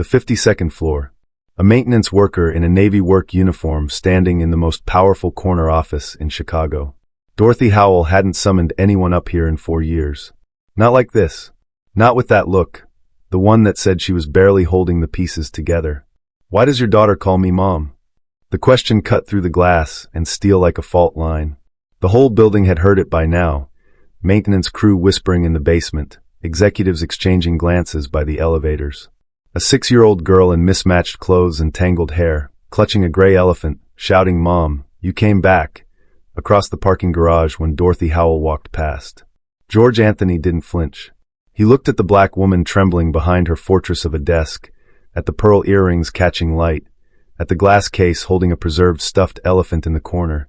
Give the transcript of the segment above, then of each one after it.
The 52nd floor. A maintenance worker in a Navy work uniform standing in the most powerful corner office in Chicago. Dorothy Howell hadn't summoned anyone up here in 4 years. Not like this. Not with that look. The one that said she was barely holding the pieces together. "Why does your daughter call me Mom?" The question cut through the glass and steel like a fault line. The whole building had heard it by now. Maintenance crew whispering in the basement, executives exchanging glances by the elevators. A 6-year-old girl in mismatched clothes and tangled hair, clutching a gray elephant, shouting, "Mom, you came back," across the parking garage when Dorothy Howell walked past. George Anthony didn't flinch. He looked at the black woman trembling behind her fortress of a desk, at the pearl earrings catching light, at the glass case holding a preserved stuffed elephant in the corner,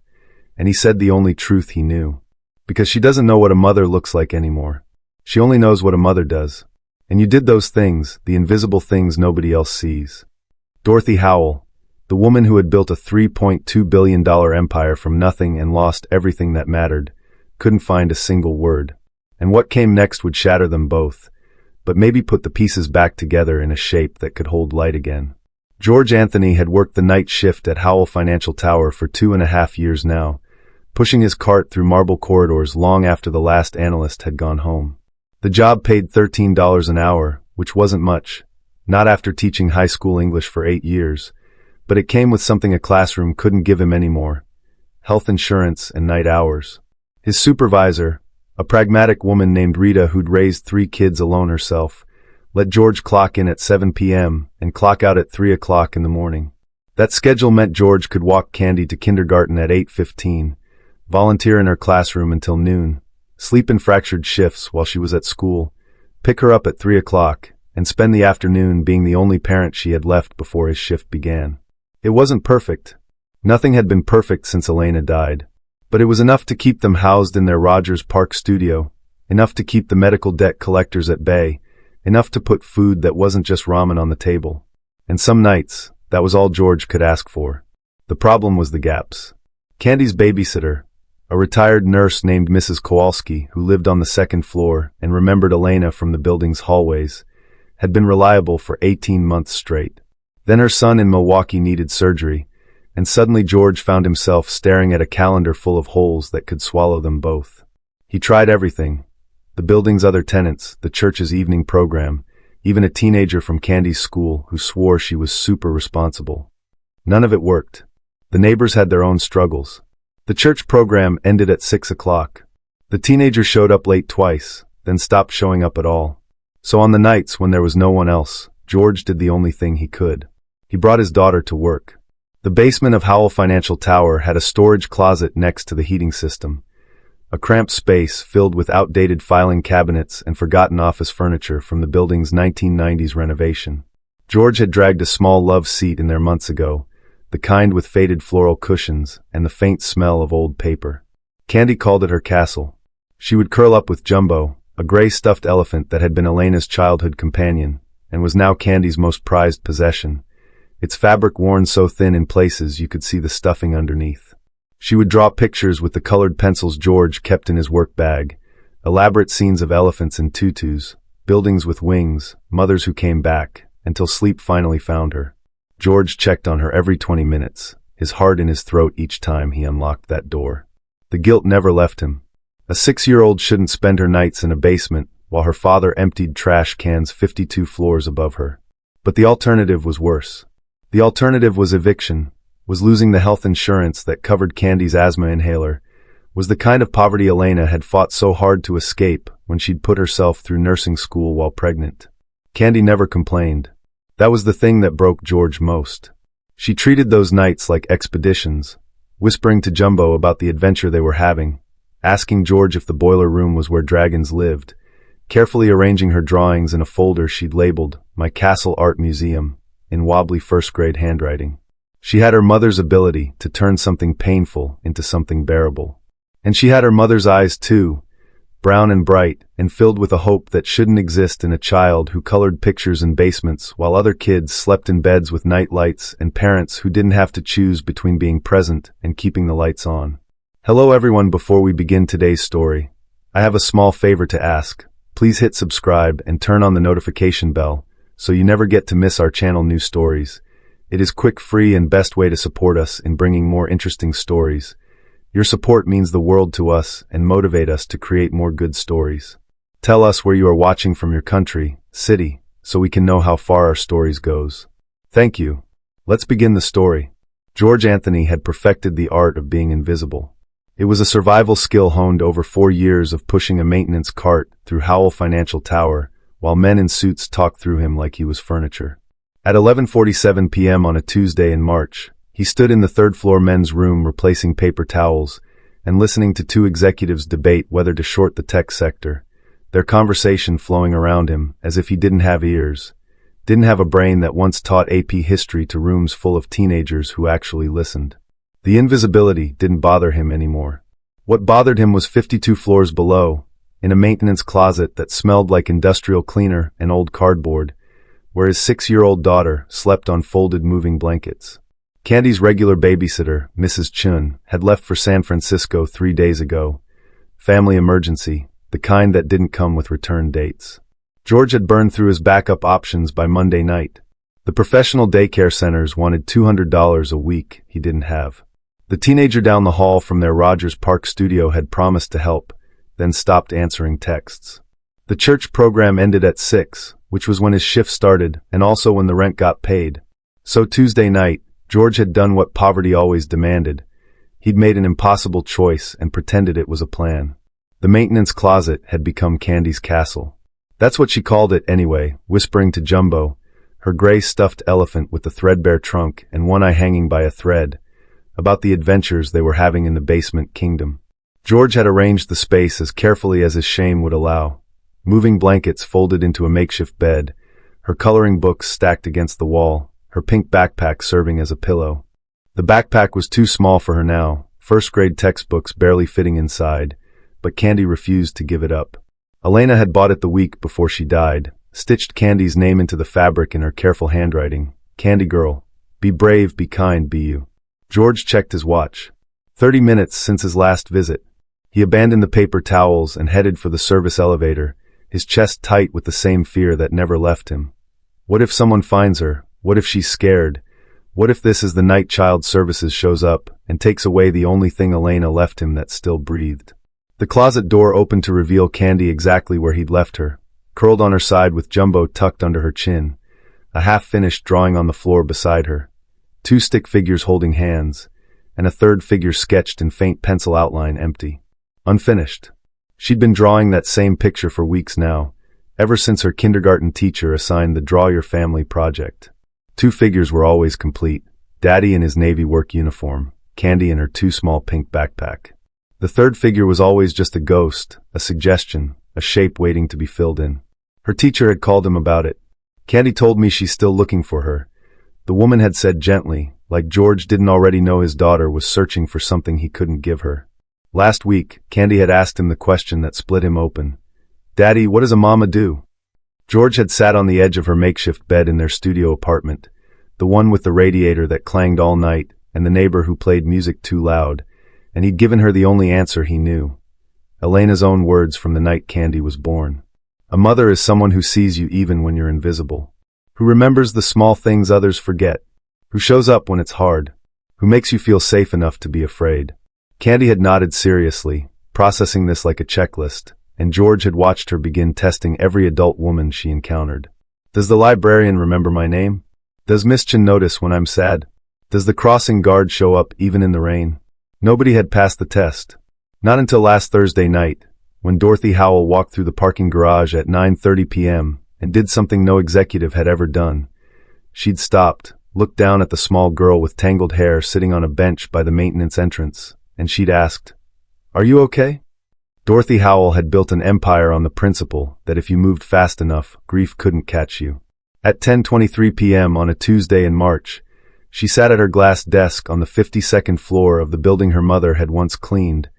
and he said the only truth he knew. Because she doesn't know what a mother looks like anymore. She only knows what a mother does. And you did those things, the invisible things nobody else sees. Dorothy Howell, the woman who had built a $3.2 billion empire from nothing and lost everything that mattered, couldn't find a single word. And what came next would shatter them both, but maybe put the pieces back together in a shape that could hold light again. George Anthony had worked the night shift at Howell Financial Tower for 2.5 years now, pushing his cart through marble corridors long after the last analyst had gone home. The job paid $13 an hour, which wasn't much, not after teaching high school English for 8 years, but it came with something a classroom couldn't give him anymore: health insurance and night hours. His supervisor, a pragmatic woman named Rita who'd raised 3 kids alone herself, let George clock in at 7 p.m. and clock out at 3 o'clock in the morning. That schedule meant George could walk Candy to kindergarten at 8:15, volunteer in her classroom until noon, sleep in fractured shifts while she was at school, pick her up at 3 o'clock, and spend the afternoon being the only parent she had left before his shift began. It wasn't perfect. Nothing had been perfect since Elena died. But it was enough to keep them housed in their Rogers Park studio, enough to keep the medical debt collectors at bay, enough to put food that wasn't just ramen on the table. And some nights, that was all George could ask for. The problem was the gaps. Candy's babysitter, a retired nurse named Mrs. Kowalski, who lived on the 2nd floor and remembered Elena from the building's hallways, had been reliable for 18 months straight. Then her son in Milwaukee needed surgery, and suddenly George found himself staring at a calendar full of holes that could swallow them both. He tried everything: the building's other tenants, the church's evening program, even a teenager from Candy's school who swore she was super responsible. None of it worked. The neighbors had their own struggles. The church program ended at 6 o'clock. The teenager showed up late twice, then stopped showing up at all. So on the nights when there was no one else, George did the only thing he could. He brought his daughter to work. The basement of Howell Financial Tower had a storage closet next to the heating system, a cramped space filled with outdated filing cabinets and forgotten office furniture from the building's 1990s renovation. George had dragged a small love seat in there months ago, the kind with faded floral cushions and the faint smell of old paper. Candy called it her castle. She would curl up with Jumbo, a gray stuffed elephant that had been Elena's childhood companion and was now Candy's most prized possession, its fabric worn so thin in places you could see the stuffing underneath. She would draw pictures with the colored pencils George kept in his work bag, elaborate scenes of elephants in tutus, buildings with wings, mothers who came back, until sleep finally found her. George checked on her every 20 minutes, his heart in his throat each time he unlocked that door. The guilt never left him. A 6-year-old shouldn't spend her nights in a basement while her father emptied trash cans 52 floors above her. But the alternative was worse. The alternative was eviction, was losing the health insurance that covered Candy's asthma inhaler, was the kind of poverty Elena had fought so hard to escape when she'd put herself through nursing school while pregnant. Candy never complained. That was the thing that broke George most. She treated those nights like expeditions, whispering to Jumbo about the adventure they were having, asking George if the boiler room was where dragons lived, carefully arranging her drawings in a folder she'd labeled "My Castle Art Museum" in wobbly first-grade handwriting. She had her mother's ability to turn something painful into something bearable. And she had her mother's eyes too, brown and bright, and filled with a hope that shouldn't exist in a child who colored pictures in basements while other kids slept in beds with night lights and parents who didn't have to choose between being present and keeping the lights on. Hello everyone, before we begin today's story, I have a small favor to ask. Please hit subscribe and turn on the notification bell so you never get to miss our channel new stories. It is quick, free, and best way to support us in bringing more interesting stories. Your support means the world to us and motivate us to create more good stories. Tell us where you are watching from, your country, city, so we can know how far our stories goes. Thank you. Let's begin the story. George Anthony had perfected the art of being invisible. It was a survival skill honed over 4 years of pushing a maintenance cart through Howell Financial Tower, while men in suits talked through him like he was furniture. At 11:47 p.m. on a Tuesday in March, he stood in the third-floor men's room replacing paper towels and listening to 2 executives debate whether to short the tech sector, their conversation flowing around him as if he didn't have ears, didn't have a brain that once taught AP history to rooms full of teenagers who actually listened. The invisibility didn't bother him anymore. What bothered him was 52 floors below, in a maintenance closet that smelled like industrial cleaner and old cardboard, where his 6-year-old daughter slept on folded moving blankets. Candy's regular babysitter, Mrs. Chun, had left for San Francisco 3 days ago. Family emergency, the kind that didn't come with return dates. George had burned through his backup options by Monday night. The professional daycare centers wanted $200 a week he didn't have. The teenager down the hall from their Rogers Park studio had promised to help, then stopped answering texts. The church program ended at 6, which was when his shift started and also when the rent got paid. So Tuesday night, George had done what poverty always demanded. He'd made an impossible choice and pretended it was a plan. The maintenance closet had become Candy's castle. That's what she called it anyway, whispering to Jumbo, her gray stuffed elephant with the threadbare trunk and one eye hanging by a thread, about the adventures they were having in the basement kingdom. George had arranged the space as carefully as his shame would allow. Moving blankets folded into a makeshift bed, her coloring books stacked against the wall, her pink backpack serving as a pillow. The backpack was too small for her now, first-grade textbooks barely fitting inside, but Candy refused to give it up. Elena had bought it the week before she died, stitched Candy's name into the fabric in her careful handwriting. Candy girl, be brave, be kind, be you. George checked his watch. 30 minutes since his last visit. He abandoned the paper towels and headed for the service elevator, his chest tight with the same fear that never left him. What if someone finds her? What if she's scared? What if this is the night child services shows up and takes away the only thing Elena left him that still breathed? The closet door opened to reveal Candy exactly where he'd left her, curled on her side with Jumbo tucked under her chin, a half-finished drawing on the floor beside her, 2 stick figures holding hands, and a third figure sketched in faint pencil outline, empty. Unfinished. She'd been drawing that same picture for weeks now, ever since her kindergarten teacher assigned the Draw Your Family project. 2 figures were always complete, Daddy in his Navy work uniform, Candy in her too small pink backpack. The third figure was always just a ghost, a suggestion, a shape waiting to be filled in. Her teacher had called him about it. Candy told me she's still looking for her. The woman had said gently, like George didn't already know his daughter was searching for something he couldn't give her. Last week, Candy had asked him the question that split him open. Daddy, what does a mama do? George had sat on the edge of her makeshift bed in their studio apartment, the one with the radiator that clanged all night and the neighbor who played music too loud, and he'd given her the only answer he knew. Elena's own words from the night Candy was born. A mother is someone who sees you even when you're invisible, who remembers the small things others forget, who shows up when it's hard, who makes you feel safe enough to be afraid. Candy had nodded seriously, processing this like a checklist, and George had watched her begin testing every adult woman she encountered. Does the librarian remember my name? Does Miss Chin notice when I'm sad? Does the crossing guard show up even in the rain? Nobody had passed the test. Not until last Thursday night, when Dorothy Howell walked through the parking garage at 9:30 p.m. and did something no executive had ever done. She'd stopped, looked down at the small girl with tangled hair sitting on a bench by the maintenance entrance, and she'd asked, "Are you okay?" Dorothy Howell had built an empire on the principle that if you moved fast enough, grief couldn't catch you. At 10:23 p.m. on a Tuesday in March, she sat at her glass desk on the 52nd floor of the building her mother had once cleaned,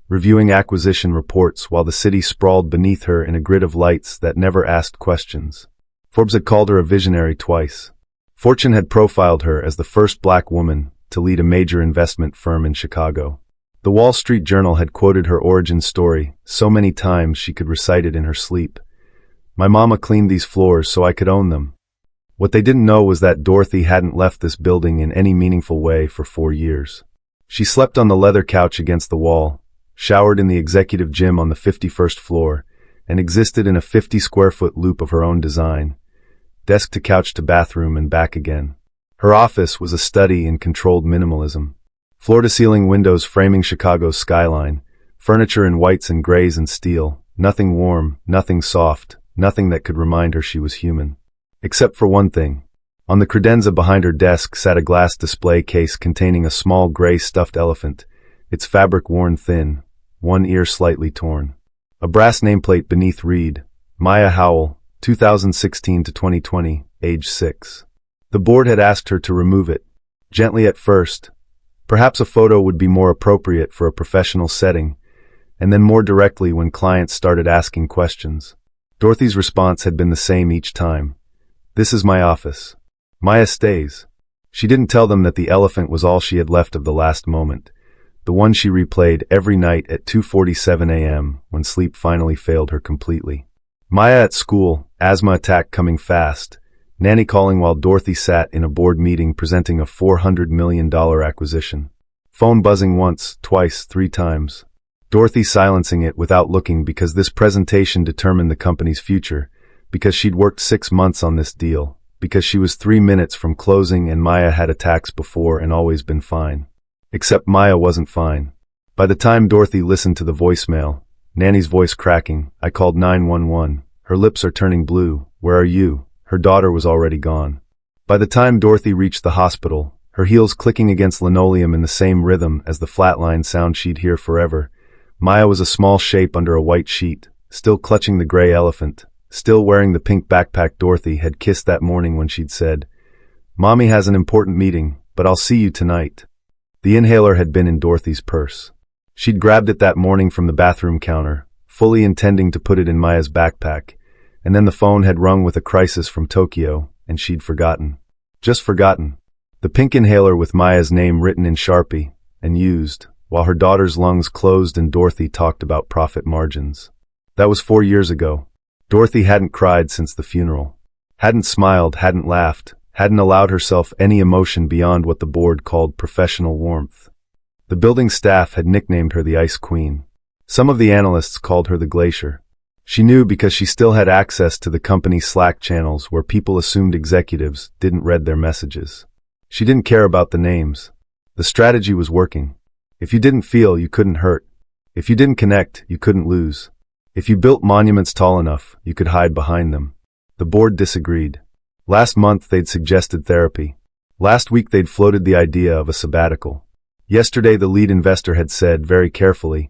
reviewing acquisition reports while the city sprawled beneath her in a grid of lights that never asked questions. Forbes had called her a visionary twice. Fortune had profiled her as the first black woman to lead a major investment firm in Chicago. The Wall Street Journal had quoted her origin story so many times she could recite it in her sleep. My mama cleaned these floors so I could own them. What they didn't know was that Dorothy hadn't left this building in any meaningful way for 4 years. She slept on the leather couch against the wall, showered in the executive gym on the 51st floor, and existed in a 50-square-foot loop of her own design, desk to couch to bathroom and back again. Her office was a study in controlled minimalism. Floor-to-ceiling windows framing Chicago's skyline, furniture in whites and grays and steel, nothing warm, nothing soft, nothing that could remind her she was human. Except for one thing. On the credenza behind her desk sat a glass display case containing a small gray stuffed elephant, its fabric worn thin, one ear slightly torn. A brass nameplate beneath read, Maya Howell, 2016 to 2020, age 6. The board had asked her to remove it, gently at first. Perhaps a photo would be more appropriate for a professional setting, and then more directly when clients started asking questions. Dorothy's response had been the same each time. This is my office. Maya stays. She didn't tell them that the elephant was all she had left of the last moment, the one she replayed every night at 2:47 a.m. when sleep finally failed her completely. Maya at school, asthma attack coming fast, nanny calling while Dorothy sat in a board meeting presenting a $400 million acquisition. Phone buzzing once, twice, 3 times. Dorothy silencing it without looking because this presentation determined the company's future, because she'd worked 6 months on this deal, because she was 3 minutes from closing and Maya had attacks before and always been fine. Except Maya wasn't fine. By the time Dorothy listened to the voicemail, Nanny's voice cracking, I called 911. Her lips are turning blue. Where are you? Her daughter was already gone. By the time Dorothy reached the hospital, her heels clicking against linoleum in the same rhythm as the flatline sound she'd hear forever, Maya was a small shape under a white sheet, still clutching the gray elephant, still wearing the pink backpack Dorothy had kissed that morning when she'd said, Mommy has an important meeting, but I'll see you tonight. The inhaler had been in Dorothy's purse. She'd grabbed it that morning from the bathroom counter, fully intending to put it in Maya's backpack, and then the phone had rung with a crisis from Tokyo, and she'd forgotten. Just forgotten. The pink inhaler with Maya's name written in Sharpie, and used, while her daughter's lungs closed and Dorothy talked about profit margins. That was 4 years ago. Dorothy hadn't cried since the funeral. Hadn't smiled, hadn't laughed, hadn't allowed herself any emotion beyond what the board called professional warmth. The building staff had nicknamed her the Ice Queen. Some of the analysts called her the Glacier. She knew because she still had access to the company's Slack channels where people assumed executives didn't read their messages. She didn't care about the names. The strategy was working. If you didn't feel, you couldn't hurt. If you didn't connect, you couldn't lose. If you built monuments tall enough, you could hide behind them. The board disagreed. Last month they'd suggested therapy. Last week they'd floated the idea of a sabbatical. Yesterday the lead investor had said, very carefully,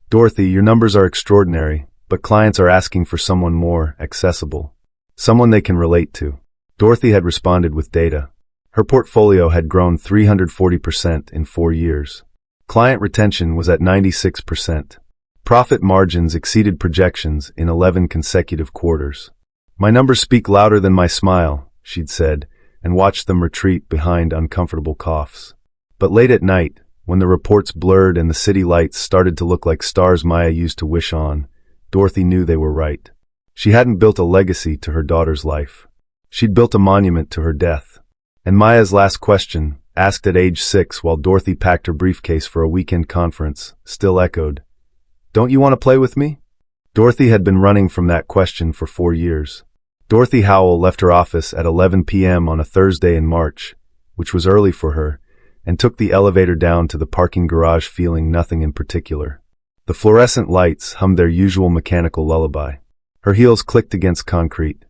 Dorothy, your numbers are extraordinary, but clients are asking for someone more accessible. Someone they can relate to. Dorothy had responded with data. Her portfolio had grown 340% in 4 years. Client retention was at 96%. Profit margins exceeded projections in 11 consecutive quarters. My numbers speak louder than my smile, she'd said, and watched them retreat behind uncomfortable coughs. But late at night, when the reports blurred and the city lights started to look like stars Maya used to wish on, Dorothy knew they were right. She hadn't built a legacy to her daughter's life. She'd built a monument to her death. And Maya's last question, asked at age 6 while Dorothy packed her briefcase for a weekend conference, still echoed, Don't you want to play with me? Dorothy had been running from that question for 4 years. Dorothy Howell left her office at 11 p.m. on a Thursday in March, which was early for her, and took the elevator down to the parking garage feeling nothing in particular. The fluorescent lights hummed their usual mechanical lullaby. Her heels clicked against concrete.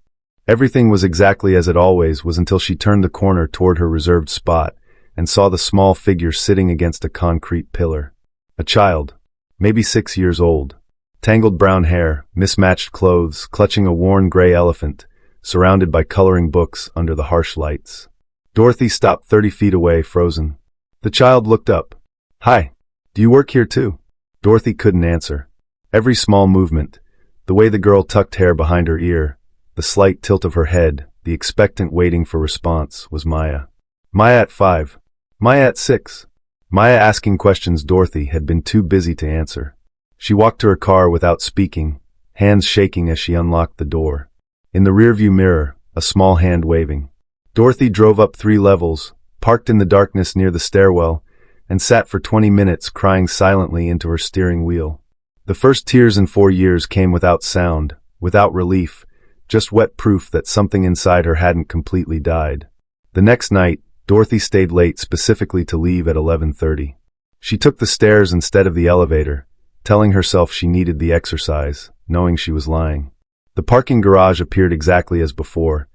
Everything was exactly as it always was until she turned the corner toward her reserved spot and saw the small figure sitting against a concrete pillar. A child, maybe 6 years old. Tangled brown hair, mismatched clothes, clutching a worn gray elephant, surrounded by coloring books under the harsh lights. Dorothy stopped 30 feet away, frozen. The child looked up. Hi, do you work here too? Dorothy couldn't answer. Every small movement, the way the girl tucked hair behind her ear, the slight tilt of her head, the expectant waiting for response, was Maya. Maya at 5. Maya at 6. Maya asking questions Dorothy had been too busy to answer. She walked to her car without speaking, hands shaking as she unlocked the door. In the rearview mirror, a small hand waving. Dorothy drove up 3 levels, parked in the darkness near the stairwell, and sat for 20 minutes crying silently into her steering wheel. The first tears in 4 years came without sound, without relief, just wet proof that something inside her hadn't completely died. The next night, Dorothy stayed late specifically to leave at 11:30. She took the stairs instead of the elevator, telling herself she needed the exercise, knowing she was lying. The parking garage appeared exactly as before.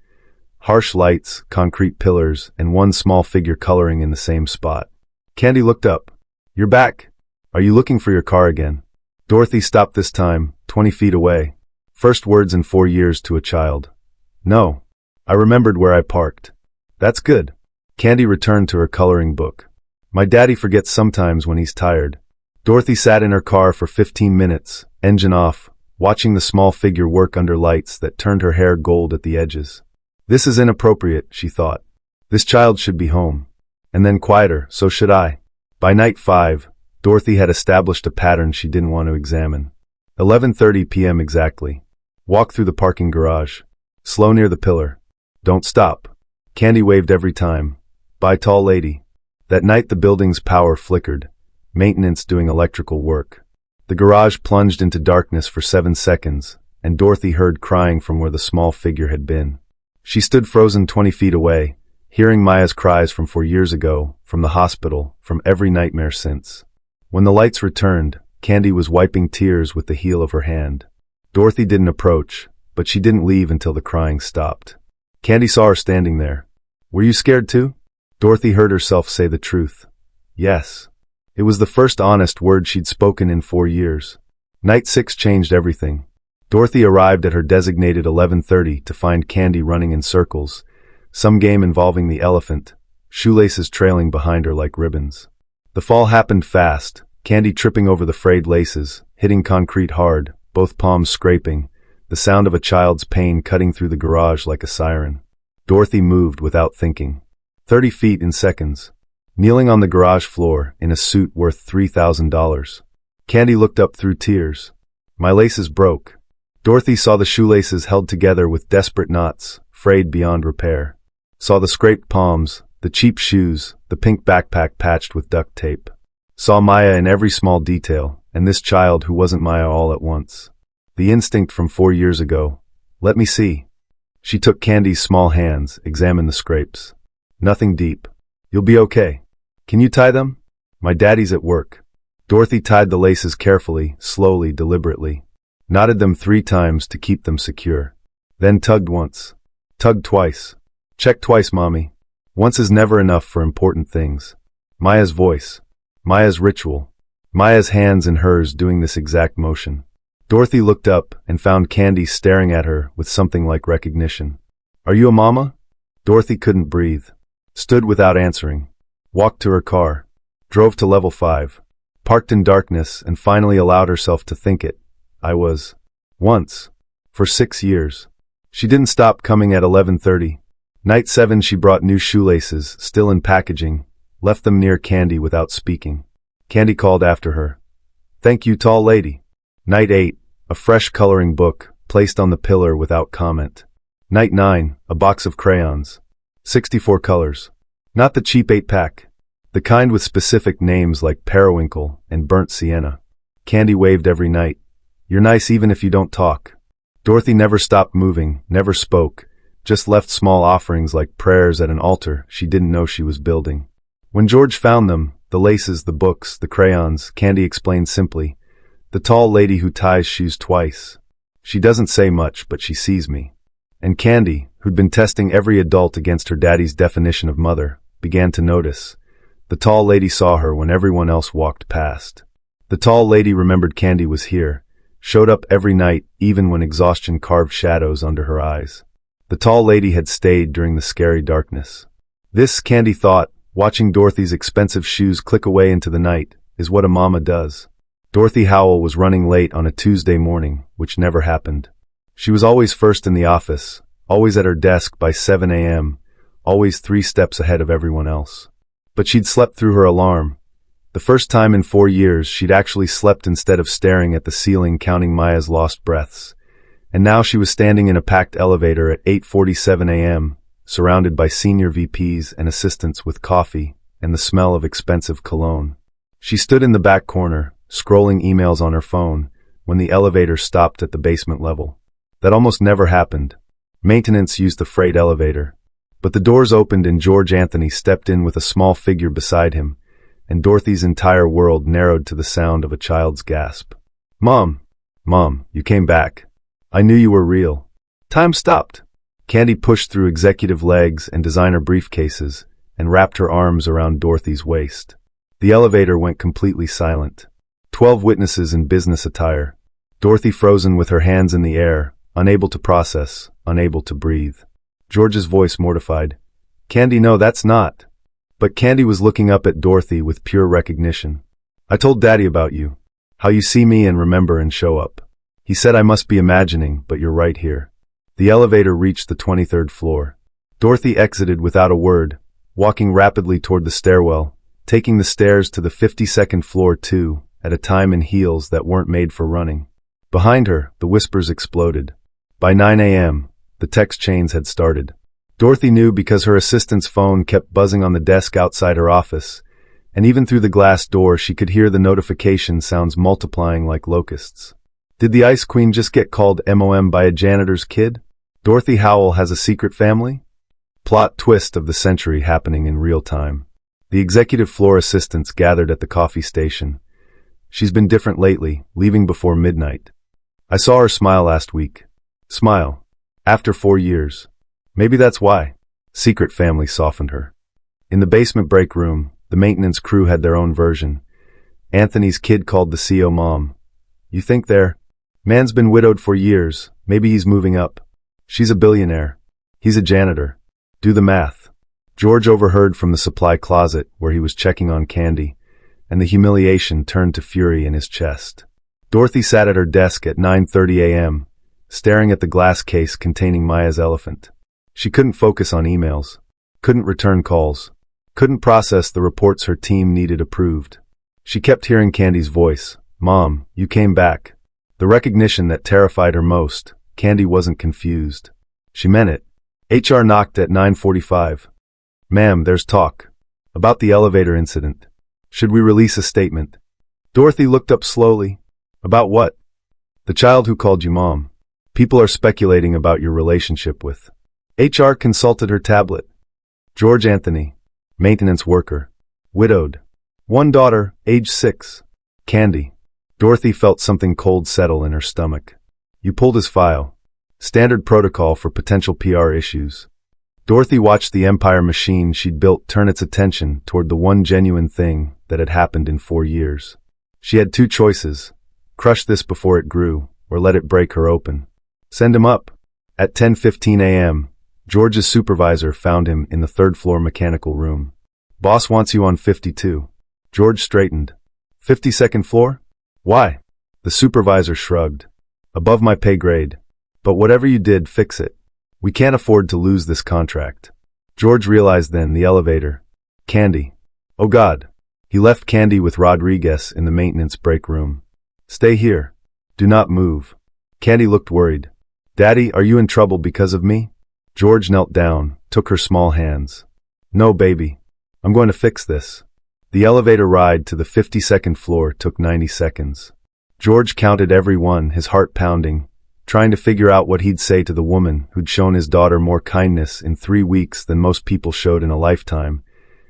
Harsh lights, concrete pillars, and one small figure coloring in the same spot. Candy looked up. "You're back. Are you looking for your car again?" Dorothy stopped this time, 20 feet away. First words in 4 years to a child. "No. I remembered where I parked." "That's good." Candy returned to her coloring book. "My daddy forgets sometimes when he's tired." Dorothy sat in her car for 15 minutes, engine off, watching the small figure work under lights that turned her hair gold at the edges. "This is inappropriate," she thought. "This child should be home. And then quieter, so should I." By night 5, Dorothy had established a pattern she didn't want to examine. 11:30 p.m. exactly. Walk through the parking garage. Slow near the pillar. Don't stop. Candy waved every time. "Bye, tall lady." That night the building's power flickered. Maintenance doing electrical work. The garage plunged into darkness for 7 seconds, and Dorothy heard crying from where the small figure had been. She stood frozen 20 feet away, hearing Maya's cries from 4 years ago, from the hospital, from every nightmare since. When the lights returned, Candy was wiping tears with the heel of her hand. Dorothy didn't approach, but she didn't leave until the crying stopped. Candy saw her standing there. "Were you scared too?" Dorothy heard herself say the truth. Yes. It was the first honest word she'd spoken in 4 years. Night 6 changed everything. Dorothy arrived at her designated 11:30 to find Candy running in circles, some game involving the elephant, shoelaces trailing behind her like ribbons. The fall happened fast, Candy tripping over the frayed laces, hitting concrete hard, both palms scraping, the sound of a child's pain cutting through the garage like a siren. Dorothy moved without thinking. 30 feet in seconds. Kneeling on the garage floor, in a suit worth $3,000. Candy looked up through tears. "My laces broke." Dorothy saw the shoelaces held together with desperate knots, frayed beyond repair. Saw the scraped palms, the cheap shoes, the pink backpack patched with duct tape. Saw Maya in every small detail, and this child who wasn't Maya all at once. The instinct from 4 years ago. "Let me see." She took Candy's small hands, examined the scrapes. "Nothing deep. You'll be okay. Can you tie them?" "My daddy's at work." Dorothy tied the laces carefully, slowly, deliberately. Knotted them 3 times to keep them secure. Then tugged once. Tugged twice. "Check twice, Mommy. Once is never enough for important things." Maya's voice. Maya's ritual. Maya's hands in hers doing this exact motion. Dorothy looked up and found Candy staring at her with something like recognition. "Are you a mama?" Dorothy couldn't breathe. Stood without answering. Walked to her car. Drove to level 5. Parked in darkness and finally allowed herself to think it. I was. Once. For 6 years. She didn't stop coming at 11:30. Night 7 she brought new shoelaces, still in packaging, left them near Candy without speaking. Candy called after her. "Thank you, tall lady." Night 8, a fresh coloring book, placed on the pillar without comment. Night 9, a box of crayons. 64 colors. Not the cheap 8-pack. The kind with specific names like periwinkle and burnt sienna. Candy waved every night. "You're nice even if you don't talk." Dorothy never stopped moving, never spoke, just left small offerings like prayers at an altar she didn't know she was building. When George found them, the laces, the books, the crayons, Candy explained simply, "The tall lady who ties shoes twice. She doesn't say much, but she sees me." And Candy, who'd been testing every adult against her daddy's definition of mother, began to notice. The tall lady saw her when everyone else walked past. The tall lady remembered Candy was here, showed up every night even when exhaustion carved shadows under her eyes. The tall lady had stayed during the scary darkness. This, Candy thought, watching Dorothy's expensive shoes click away into the night, is what a mama does. Dorothy Howell was running late on a Tuesday morning, which never happened. She was always first in the office, always at her desk by 7 a.m., always 3 steps ahead of everyone else. But she'd slept through her alarm. The first time in 4 years she'd actually slept instead of staring at the ceiling counting Maya's lost breaths. And now she was standing in a packed elevator at 8:47 a.m., surrounded by senior VPs and assistants with coffee and the smell of expensive cologne. She stood in the back corner, scrolling emails on her phone, when the elevator stopped at the basement level. That almost never happened. Maintenance used the freight elevator. But the doors opened and George Anthony stepped in with a small figure beside him, and Dorothy's entire world narrowed to the sound of a child's gasp. Mom, you came back. I knew you were real. Time stopped. Candy pushed through executive legs and designer briefcases and wrapped her arms around Dorothy's waist. The elevator went completely silent. 12 witnesses in business attire. Dorothy frozen with her hands in the air, unable to process, unable to breathe. George's voice mortified. Candy, no, that's not. But Candy was looking up at Dorothy with pure recognition. I told Daddy about you. How you see me and remember and show up. He said I must be imagining, but you're right here. The elevator reached the 23rd floor. Dorothy exited without a word, walking rapidly toward the stairwell, taking the stairs to the 52nd floor too, at a time in heels that weren't made for running. Behind her, the whispers exploded. By 9 a.m., the text chains had started. Dorothy knew because her assistant's phone kept buzzing on the desk outside her office, and even through the glass door she could hear the notification sounds multiplying like locusts. Did the Ice Queen just get called MOM by a janitor's kid? Dorothy Howell has a secret family? Plot twist of the century happening in real time. The executive floor assistants gathered at the coffee station. She's been different lately, leaving before midnight. I saw her smile last week. Smile. After 4 years. Maybe that's why. Secret family softened her. In the basement break room, the maintenance crew had their own version. Anthony's kid called the CO mom. You think they're? Man's been widowed for years. Maybe he's moving up. She's a billionaire. He's a janitor. Do the math. George overheard from the supply closet where he was checking on Candy, and the humiliation turned to fury in his chest. Dorothy sat at her desk at 9:30 a.m., staring at the glass case containing Maya's elephant. She couldn't focus on emails, couldn't return calls, couldn't process the reports her team needed approved. She kept hearing Candy's voice. Mom, you came back. The recognition that terrified her most. Candy wasn't confused. She meant it. HR knocked at 9:45. Ma'am, there's talk. About the elevator incident. Should we release a statement? Dorothy looked up slowly. About what? The child who called you mom. People are speculating about your relationship with. HR consulted her tablet. George Anthony. Maintenance worker. Widowed. 1 daughter, age 6. Candy. Dorothy felt something cold settle in her stomach. You pulled his file. Standard protocol for potential PR issues. Dorothy watched the empire machine she'd built turn its attention toward the one genuine thing that had happened in 4 years. She had 2 choices. Crush this before it grew, or let it break her open. Send him up. At 10:15 a.m., George's supervisor found him in the 3rd floor mechanical room. Boss wants you on 52. George straightened. 52nd floor? Why? The supervisor shrugged. Above my pay grade. But whatever you did, fix it. We can't afford to lose this contract. George realized then the elevator. Candy. Oh God. He left Candy with Rodriguez in the maintenance break room. Stay here. Do not move. Candy looked worried. Daddy, are you in trouble because of me? George knelt down, took her small hands. No, baby. I'm going to fix this. The elevator ride to the 52nd floor took 90 seconds. George counted every one, his heart pounding, trying to figure out what he'd say to the woman who'd shown his daughter more kindness in 3 weeks than most people showed in a lifetime,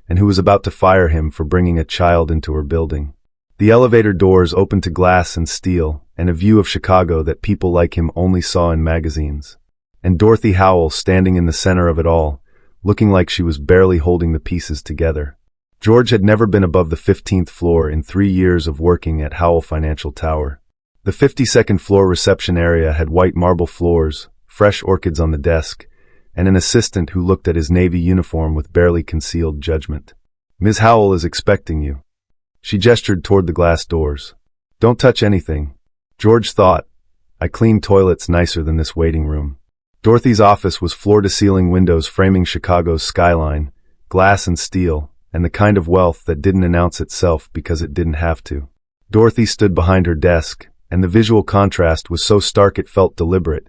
and who was about to fire him for bringing a child into her building. The elevator doors opened to glass and steel, and a view of Chicago that people like him only saw in magazines. And Dorothy Howell standing in the center of it all, looking like she was barely holding the pieces together. George had never been above the 15th floor in 3 years of working at Howell Financial Tower. The 52nd floor reception area had white marble floors, fresh orchids on the desk, and an assistant who looked at his navy uniform with barely concealed judgment. Ms. Howell is expecting you. She gestured toward the glass doors. Don't touch anything. George thought, I clean toilets nicer than this waiting room. Dorothy's office was floor-to-ceiling windows framing Chicago's skyline, glass and steel, and the kind of wealth that didn't announce itself because it didn't have to. Dorothy stood behind her desk, and the visual contrast was so stark it felt deliberate.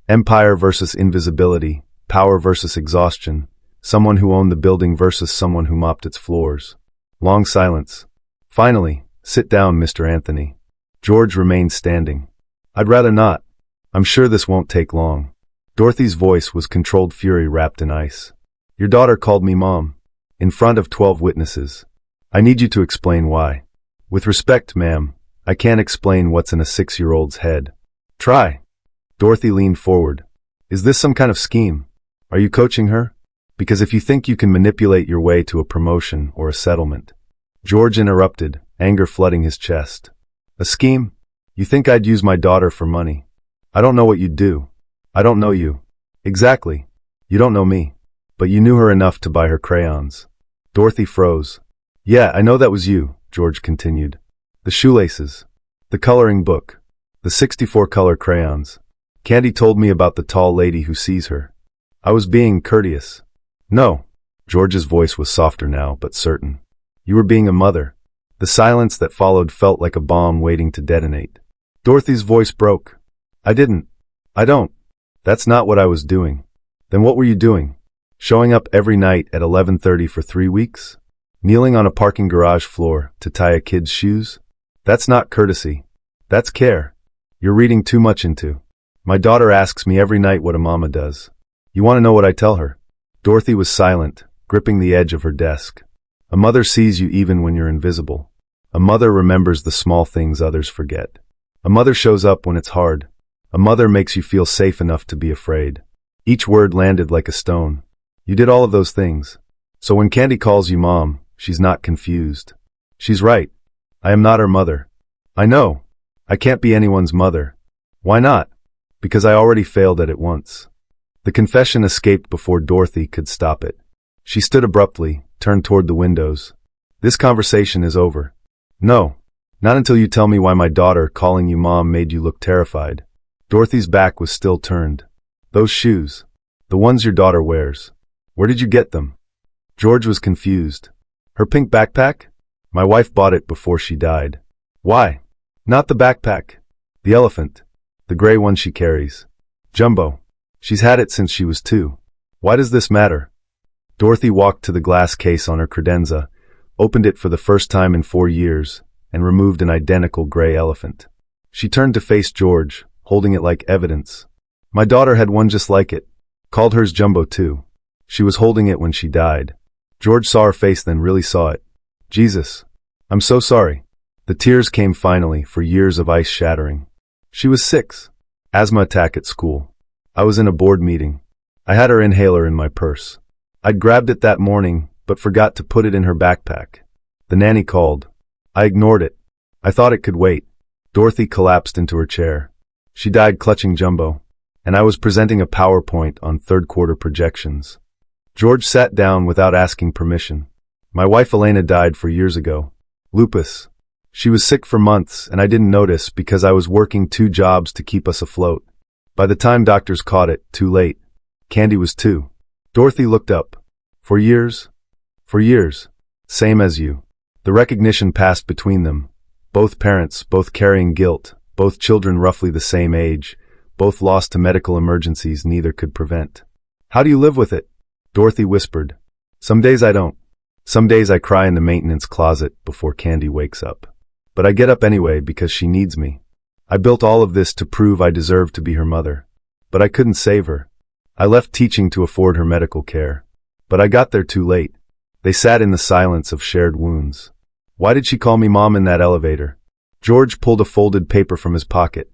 Empire versus invisibility, power versus exhaustion, someone who owned the building versus someone who mopped its floors. Long silence. Finally, sit down, Mr. Anthony. George remained standing. I'd rather not. I'm sure this won't take long. Dorothy's voice was controlled fury wrapped in ice. Your daughter called me Mom. In front of 12 witnesses. I need you to explain why. With respect, ma'am, I can't explain what's in a 6-year-old's head. Try. Dorothy leaned forward. Is this some kind of scheme? Are you coaching her? Because if you think you can manipulate your way to a promotion or a settlement. George interrupted, anger flooding his chest. A scheme? You think I'd use my daughter for money? I don't know what you'd do. I don't know you. Exactly. You don't know me. But you knew her enough to buy her crayons. Dorothy froze. Yeah, I know that was you, George continued. The shoelaces. The coloring book. The 64-color crayons. Candy told me about the tall lady who sees her. I was being courteous. No. George's voice was softer now, but certain. You were being a mother. The silence that followed felt like a bomb waiting to detonate. Dorothy's voice broke. I don't. That's not what I was doing. Then what were you doing? Showing up every night at 11:30 for 3 weeks? Kneeling on a parking garage floor to tie a kid's shoes? That's not courtesy. That's care. You're reading too much into. My daughter asks me every night what a mama does. You want to know what I tell her? Dorothy was silent, gripping the edge of her desk. A mother sees you even when you're invisible. A mother remembers the small things others forget. A mother shows up when it's hard. A mother makes you feel safe enough to be afraid. Each word landed like a stone. You did all of those things. So when Candy calls you Mom, she's not confused. She's right. I am not her mother. I know. I can't be anyone's mother. Why not? Because I already failed at it once. The confession escaped before Dorothy could stop it. She stood abruptly, turned toward the windows. This conversation is over. No. Not until you tell me why my daughter calling you Mom made you look terrified. Dorothy's back was still turned. Those shoes. The ones your daughter wears. Where did you get them? George was confused. Her pink backpack? My wife bought it before she died. Why? Not the backpack. The elephant. The gray one she carries. Jumbo. She's had it since she was 2. Why does this matter? Dorothy walked to the glass case on her credenza, opened it for the first time in 4 years, and removed an identical gray elephant. She turned to face George, holding it like evidence. My daughter had one just like it. Called hers Jumbo too. She was holding it when she died. George saw her face, then really saw it. Jesus. I'm so sorry. The tears came finally, for years of ice shattering. She was 6. Asthma attack at school. I was in a board meeting. I had her inhaler in my purse. I'd grabbed it that morning, but forgot to put it in her backpack. The nanny called. I ignored it. I thought it could wait. Dorothy collapsed into her chair. She died clutching Jumbo, and I was presenting a PowerPoint on third-quarter projections. George sat down without asking permission. My wife Elena died 4 years ago. Lupus. She was sick for months, and I didn't notice because I was working 2 jobs to keep us afloat. By the time doctors caught it, too late. Candy was 2. Dorothy looked up. 4 years? 4 years. Same as you. The recognition passed between them. Both parents, both carrying guilt, both children roughly the same age, both lost to medical emergencies neither could prevent. How do you live with it? Dorothy whispered. Some days I don't. Some days I cry in the maintenance closet before Candy wakes up. But I get up anyway because she needs me. I built all of this to prove I deserved to be her mother. But I couldn't save her. I left teaching to afford her medical care. But I got there too late. They sat in the silence of shared wounds. Why did she call me Mom in that elevator? George pulled a folded paper from his pocket.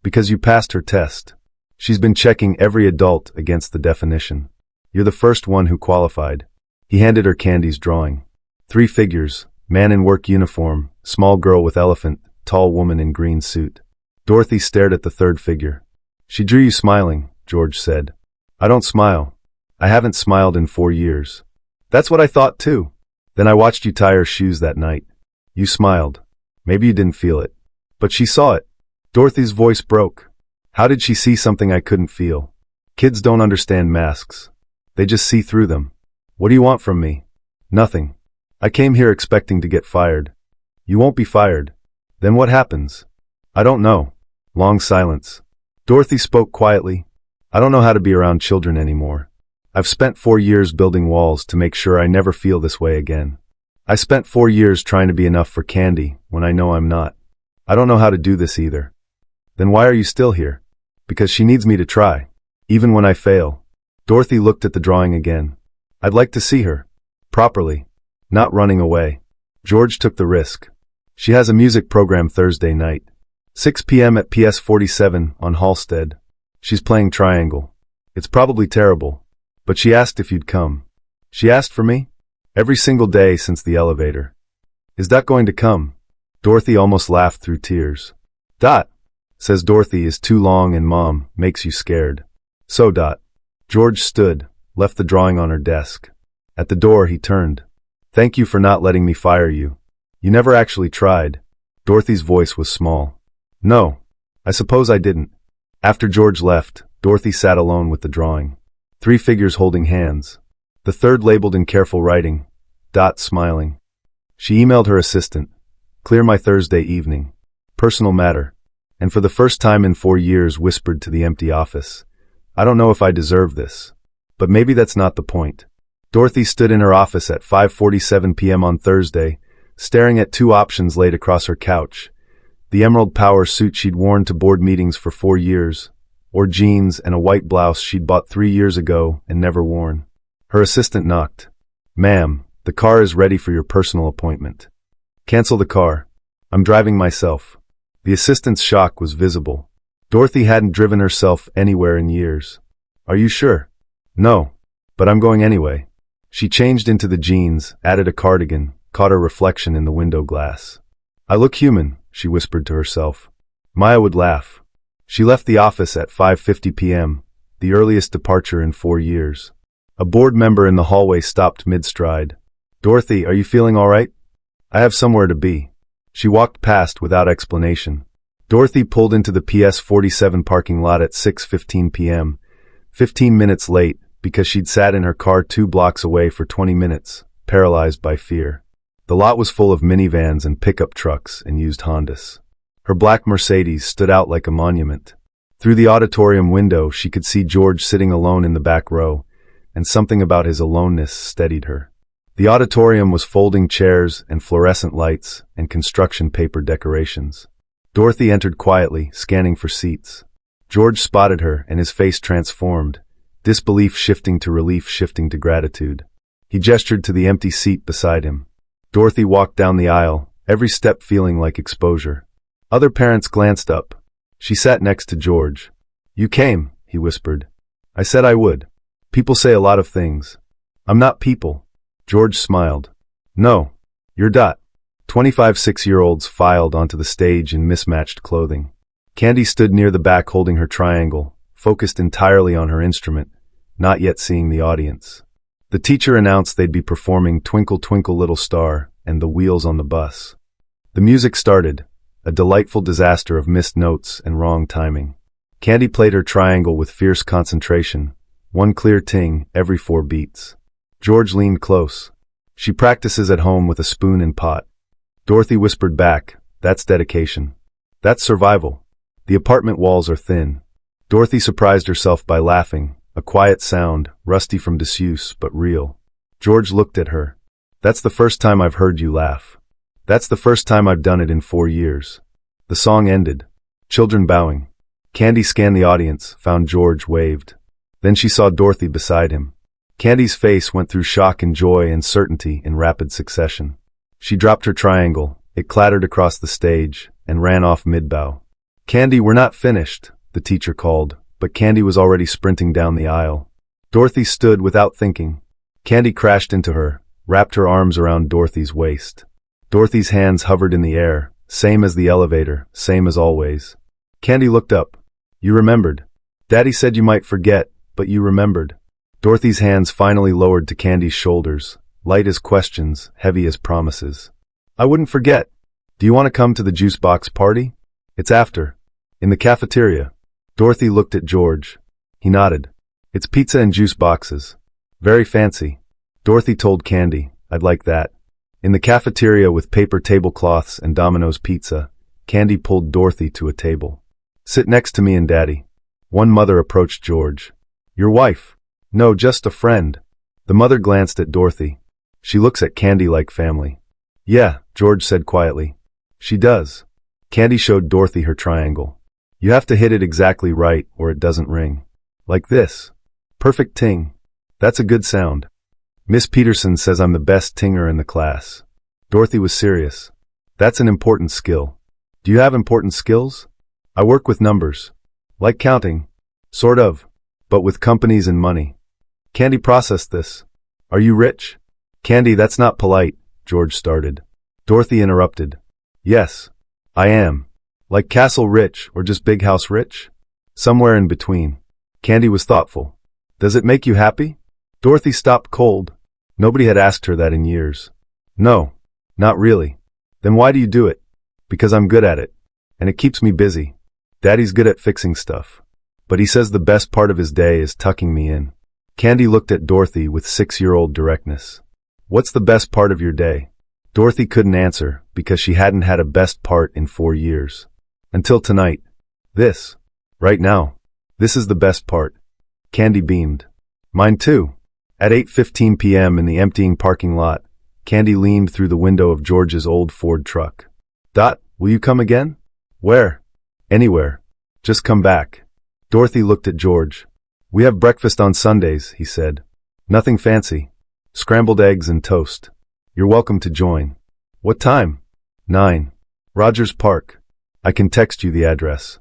Because you passed her test. She's been checking every adult against the definition. You're the first one who qualified. He handed her Candy's drawing. 3 figures, man in work uniform, small girl with elephant, tall woman in green suit. Dorothy stared at the 3rd figure. She drew you smiling, George said. I don't smile. I haven't smiled in 4 years. That's what I thought too. Then I watched you tie her shoes that night. You smiled. Maybe you didn't feel it. But she saw it. Dorothy's voice broke. How did she see something I couldn't feel? Kids don't understand masks. They just see through them. What do you want from me? Nothing. I came here expecting to get fired. You won't be fired. Then what happens? I don't know. Long silence. Dorothy spoke quietly. I don't know how to be around children anymore. I've spent 4 years building walls to make sure I never feel this way again. I spent 4 years trying to be enough for Candy when I know I'm not. I don't know how to do this either. Then why are you still here? Because she needs me to try, even when I fail. Dorothy looked at the drawing again. I'd like to see her. Properly. Not running away. George took the risk. She has a music program Thursday night. 6 p.m. at PS 47 on Halstead. She's playing Triangle. It's probably terrible. But she asked if you'd come. She asked for me? Every single day since the elevator. Is that going to come? Dorothy almost laughed through tears. Dot. Says Dorothy is too long and Mom makes you scared. So Dot. George stood, left the drawing on her desk. At the door he turned. Thank you for not letting me fire you. You never actually tried. Dorothy's voice was small. No. I suppose I didn't. After George left, Dorothy sat alone with the drawing. 3 figures holding hands. The third labeled in careful writing. Dot smiling. She emailed her assistant. Clear my Thursday evening. Personal matter. And for the first time in 4 years whispered to the empty office. I don't know if I deserve this. But maybe that's not the point. Dorothy stood in her office at 5:47 p.m. on Thursday, staring at 2 options laid across her couch. The emerald power suit she'd worn to board meetings for 4 years, or jeans and a white blouse she'd bought 3 years ago and never worn. Her assistant knocked. Ma'am, the car is ready for your personal appointment. Cancel the car. I'm driving myself. The assistant's shock was visible. Dorothy hadn't driven herself anywhere in years. Are you sure? No, but I'm going anyway. She changed into the jeans, added a cardigan, caught her reflection in the window glass. I look human, she whispered to herself. Maya would laugh. She left the office at 5:50 p.m., the earliest departure in 4 years. A board member in the hallway stopped mid-stride. Dorothy, are you feeling all right? I have somewhere to be. She walked past without explanation. Dorothy pulled into the PS 47 parking lot at 6:15 p.m., 15 minutes late because she'd sat in her car 2 blocks away for 20 minutes, paralyzed by fear. The lot was full of minivans and pickup trucks and used Hondas. Her black Mercedes stood out like a monument. Through the auditorium window, she could see George sitting alone in the back row, and something about his aloneness steadied her. The auditorium was folding chairs and fluorescent lights and construction paper decorations. Dorothy entered quietly, scanning for seats. George spotted her, and his face transformed, disbelief shifting to relief, shifting to gratitude. He gestured to the empty seat beside him. Dorothy walked down the aisle, every step feeling like exposure. Other parents glanced up. She sat next to George. You came, he whispered. I said I would. People say a lot of things. I'm not people. George smiled. No, you're Dot. 25 6-year-olds filed onto the stage in mismatched clothing. Candy stood near the back holding her triangle, focused entirely on her instrument, not yet seeing the audience. The teacher announced they'd be performing Twinkle Twinkle Little Star and The Wheels on the Bus. The music started, a delightful disaster of missed notes and wrong timing. Candy played her triangle with fierce concentration, one clear ting every 4 beats. George leaned close. She practices at home with a spoon and pot. Dorothy whispered back, that's dedication. That's survival. The apartment walls are thin. Dorothy surprised herself by laughing, a quiet sound, rusty from disuse, but real. George looked at her. That's the first time I've heard you laugh. That's the first time I've done it in 4 years. The song ended. Children bowing. Candy scanned the audience, found George, waved. Then she saw Dorothy beside him. Candy's face went through shock and joy and certainty in rapid succession. She dropped her triangle, it clattered across the stage, and ran off mid-bow. Candy, we're not finished, the teacher called, but Candy was already sprinting down the aisle. Dorothy stood without thinking. Candy crashed into her, wrapped her arms around Dorothy's waist. Dorothy's hands hovered in the air, same as the elevator, same as always. Candy looked up. You remembered. Daddy said you might forget, but you remembered. Dorothy's hands finally lowered to Candy's shoulders, light as questions, heavy as promises. I wouldn't forget. Do you want to come to the juice box party? It's after. In the cafeteria. Dorothy looked at George. He nodded. It's pizza and juice boxes. Very fancy. Dorothy told Candy, I'd like that. In the cafeteria with paper tablecloths and Domino's pizza, Candy pulled Dorothy to a table. Sit next to me and Daddy. One mother approached George. Your wife. No, just a friend. The mother glanced at Dorothy. She looks at Candy like family. Yeah, George said quietly. She does. Candy showed Dorothy her triangle. You have to hit it exactly right or it doesn't ring. Like this. Perfect ting. That's a good sound. Miss Peterson says I'm the best tinger in the class. Dorothy was serious. That's an important skill. Do you have important skills? I work with numbers. Like counting. Sort of. But with companies and money. Candy processed this. Are you rich? Candy, that's not polite, George started. Dorothy interrupted. Yes. I am. Like castle rich or just big house rich? Somewhere in between. Candy was thoughtful. Does it make you happy? Dorothy stopped cold. Nobody had asked her that in years. No. Not really. Then why do you do it? Because I'm good at it. And it keeps me busy. Daddy's good at fixing stuff. But he says the best part of his day is tucking me in. Candy looked at Dorothy with 6-year-old directness. What's the best part of your day? Dorothy couldn't answer because she hadn't had a best part in 4 years. Until tonight. This. Right now. This is the best part. Candy beamed. Mine too. At 8:15 p.m. in the emptying parking lot, Candy leaned through the window of George's old Ford truck. Dot, will you come again? Where? Anywhere. Just come back. Dorothy looked at George. We have breakfast on Sundays, he said. Nothing fancy. Scrambled eggs and toast. You're welcome to join. What time? 9. Rogers Park. I can text you the address.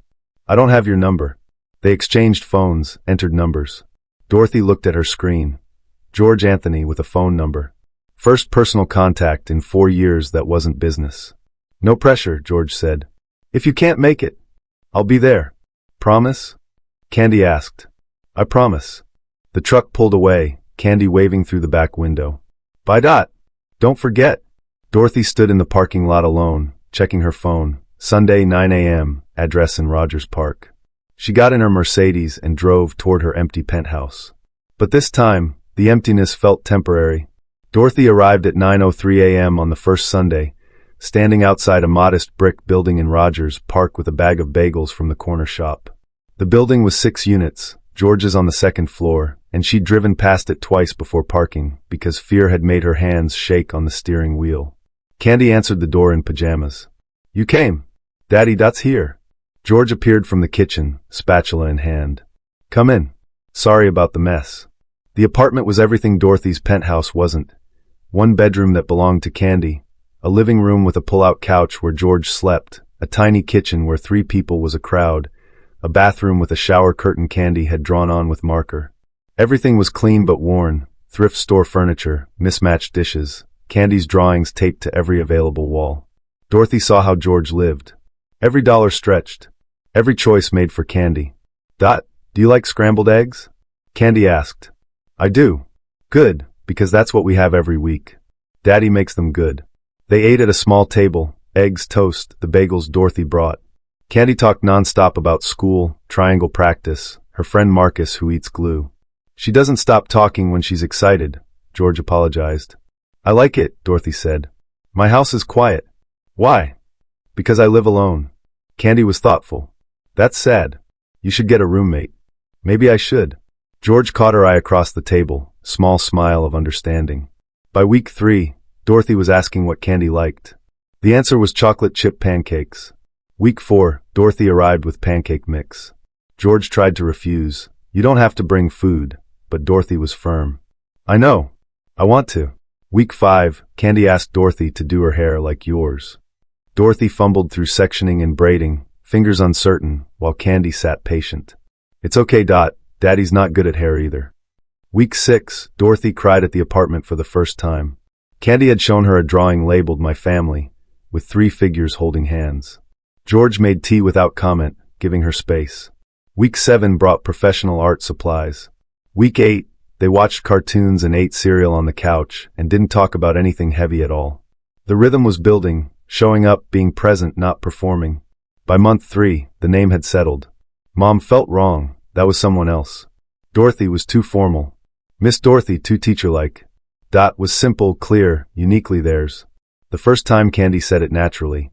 I don't have your number. They exchanged phones, entered numbers. Dorothy looked at her screen. George Anthony with a phone number. First personal contact in 4 years that wasn't business. No pressure, George said. If you can't make it, I'll be there. Promise? Candy asked. I promise. The truck pulled away, Candy waving through the back window. Bye. Dot. Don't forget. Dorothy stood in the parking lot alone, checking her phone. Sunday 9 a.m., address in Rogers Park. She got in her Mercedes and drove toward her empty penthouse. But this time, the emptiness felt temporary. Dorothy arrived at 9:03 a.m. on the first Sunday, standing outside a modest brick building in Rogers Park with a bag of bagels from the corner shop. The building was 6 units, George's on the second floor, and she'd driven past it twice before parking because fear had made her hands shake on the steering wheel. Candy answered the door in pajamas. You came. Daddy, Dot's here. George appeared from the kitchen, spatula in hand. Come in. Sorry about the mess. The apartment was everything Dorothy's penthouse wasn't. One bedroom that belonged to Candy, a living room with a pull-out couch where George slept, a tiny kitchen where 3 people was a crowd, a bathroom with a shower curtain Candy had drawn on with marker. Everything was clean but worn, thrift store furniture, mismatched dishes, Candy's drawings taped to every available wall. Dorothy saw how George lived. Every dollar stretched. Every choice made for Candy. Dot, do you like scrambled eggs? Candy asked. I do. Good, because that's what we have every week. Daddy makes them good. They ate at a small table, eggs, toast, the bagels Dorothy brought. Candy talked nonstop about school, triangle practice, her friend Marcus who eats glue. She doesn't stop talking when she's excited, George apologized. I like it, Dorothy said. My house is quiet. Why? Because I live alone. Candy was thoughtful. That's sad. You should get a roommate. Maybe I should. George caught her eye across the table, small smile of understanding. By week 3, Dorothy was asking what Candy liked. The answer was chocolate chip pancakes. Week 4, Dorothy arrived with pancake mix. George tried to refuse. You don't have to bring food, but Dorothy was firm. I know. I want to. Week 5, Candy asked Dorothy to do her hair like yours. Dorothy fumbled through sectioning and braiding, fingers uncertain, while Candy sat patient. It's okay, Dot. Daddy's not good at hair either. Week 6, Dorothy cried at the apartment for the first time. Candy had shown her a drawing labeled My Family, with 3 figures holding hands. George made tea without comment, giving her space. Week 7 brought professional art supplies. Week 8, they watched cartoons and ate cereal on the couch and didn't talk about anything heavy at all. The rhythm was building, showing up, being present, not performing. By month 3, the name had settled. Mom felt wrong. That was someone else. Dorothy was too formal. Miss Dorothy too teacher-like. Dot was simple, clear, uniquely theirs. The first time Candy said it naturally.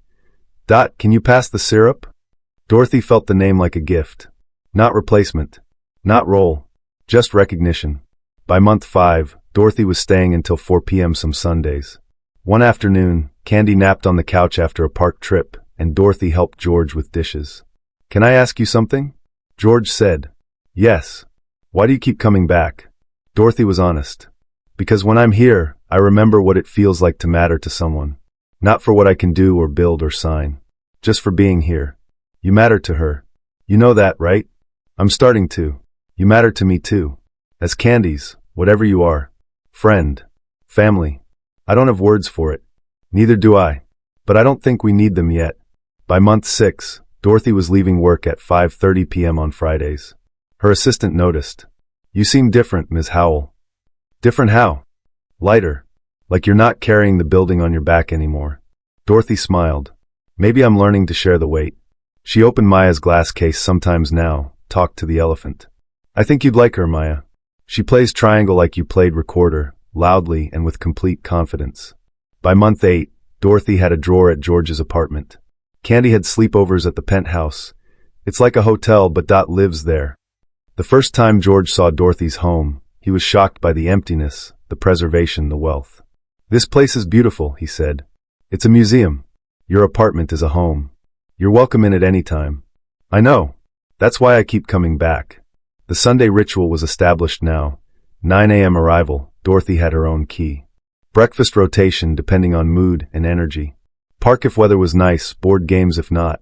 Dot, can you pass the syrup? Dorothy felt the name like a gift. Not replacement. Not role. Just recognition. By month 5, Dorothy was staying until 4 p.m. some Sundays. One afternoon, Candy napped on the couch after a park trip, and Dorothy helped George with dishes. "Can I ask you something?" George said. "Yes." "Why do you keep coming back?" Dorothy was honest. "Because when I'm here, I remember what it feels like to matter to someone. Not for what I can do or build or sign. Just for being here. You matter to her. You know that, right? I'm starting to. You matter to me too. As Candy's, whatever you are. Friend. Family. I don't have words for it. Neither do I. But I don't think we need them yet." By month 6, Dorothy was leaving work at 5:30 p.m. on Fridays. Her assistant noticed. "You seem different, Ms. Howell." "Different how?" "Lighter. Like you're not carrying the building on your back anymore." Dorothy smiled. "Maybe I'm learning to share the weight." She opened Maya's glass case sometimes now, talked to the elephant. "I think you'd like her, Maya. She plays triangle like you played recorder, loudly and with complete confidence." By month 8, Dorothy had a drawer at George's apartment. Candy had sleepovers at the penthouse. It's like a hotel, but Dot lives there. The first time George saw Dorothy's home, he was shocked by the emptiness, the preservation, the wealth. "This place is beautiful," he said. "It's a museum. Your apartment is a home. You're welcome in at any time." "I know. That's why I keep coming back." The Sunday ritual was established now. 9 a.m. arrival, Dorothy had her own key. Breakfast rotation depending on mood and energy. Park if weather was nice, board games if not.